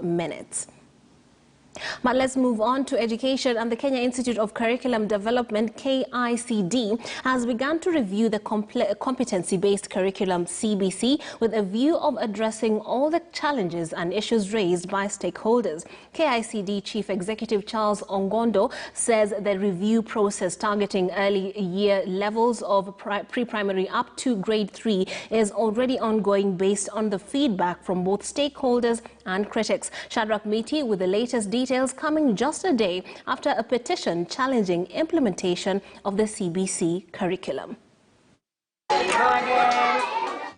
minutes. But let's move on to education, and the Kenya Institute of Curriculum Development, KICD, has begun to review the competency-based curriculum, CBC, with a view of addressing all the challenges and issues raised by stakeholders. KICD Chief Executive Charles Ongondo says the review process targeting early year levels of pre-primary up to grade 3 is already ongoing based on the feedback from both stakeholders and critics. Shadrach Miti with the latest details, coming just a day after a petition challenging implementation of the CBC curriculum.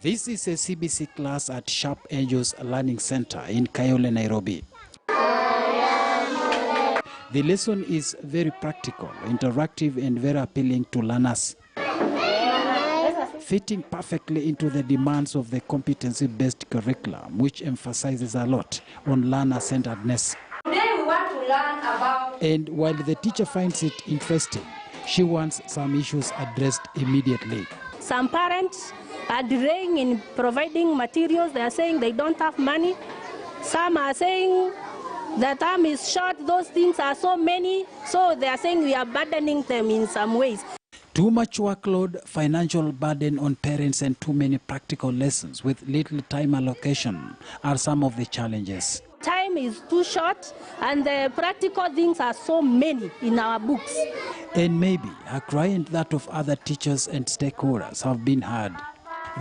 This is a CBC class at Sharp Angels Learning Center in Kayole, Nairobi. The lesson is very practical, interactive and very appealing to learners, fitting perfectly into the demands of the competency-based curriculum, which emphasizes a lot on learner-centeredness. Today we want to learn about... And while the teacher finds it interesting, she wants some issues addressed immediately. Some parents are delaying in providing materials. They are saying they don't have money. Some are saying the time is short. Those things are so many. So they are saying we are burdening them in some ways. Too much workload, financial burden on parents, and too many practical lessons with little time allocation are some of the challenges. Time is too short and the practical things are so many in our books. And maybe a cry and that of other teachers and stakeholders have been heard.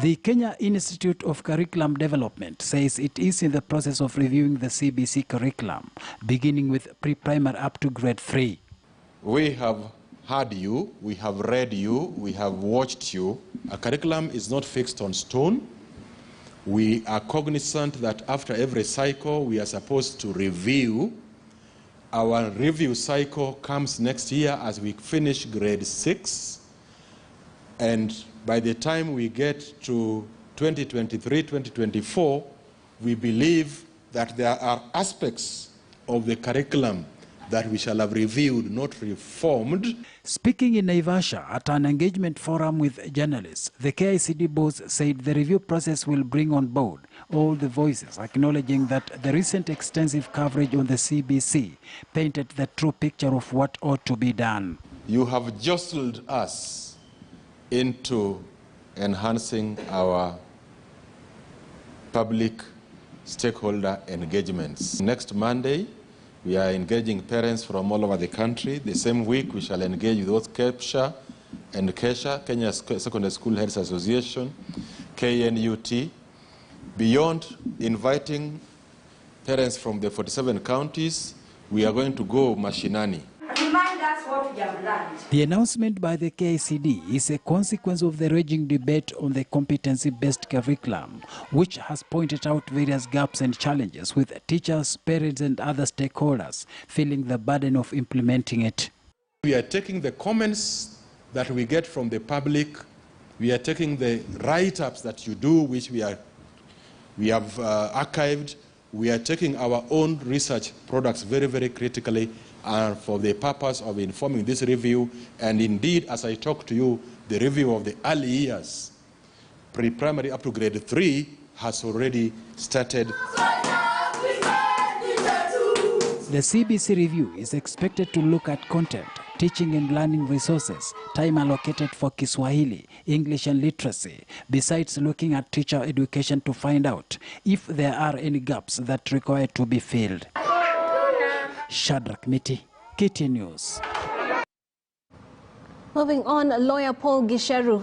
The Kenya Institute of Curriculum Development says it is in the process of reviewing the CBC curriculum, beginning with pre-primary up to grade 3. We have heard you, we have read you, we have watched you. A curriculum is not fixed on stone. We are cognizant that after every cycle we are supposed to review. Our review cycle comes next year as we finish grade 6. And by the time we get to 2023, 2024, we believe that there are aspects of the curriculum that we shall have reviewed, not reformed. Speaking in Naivasha at an engagement forum with journalists, the KICD boss said the review process will bring on board all the voices, acknowledging that the recent extensive coverage on the CBC painted the true picture of what ought to be done. You have jostled us into enhancing our public stakeholder engagements. Next Monday, we are engaging parents from all over the country. The same week, we shall engage with both KEPSHA and KESHA, Kenya Secondary School Heads Association, KNUT. Beyond inviting parents from the 47 counties, we are going to go mashinani. Remind us what we have learned. The announcement by the KICD is a consequence of the raging debate on the competency-based curriculum, which has pointed out various gaps and challenges, with teachers, parents and other stakeholders feeling the burden of implementing it. We are taking the comments that we get from the public, we are taking the write-ups that you do, which we have archived, we are taking our own research products very, very critically for the purpose of informing this review. And indeed, as I talk to you, the review of the early years, pre-primary up to grade 3, has already started. The CBC review is expected to look at content, teaching and learning resources, time allocated for Kiswahili, English and literacy, besides looking at teacher education to find out if there are any gaps that require to be filled. Shadrach Miti, KT News. Moving on, lawyer Paul Gisheru, who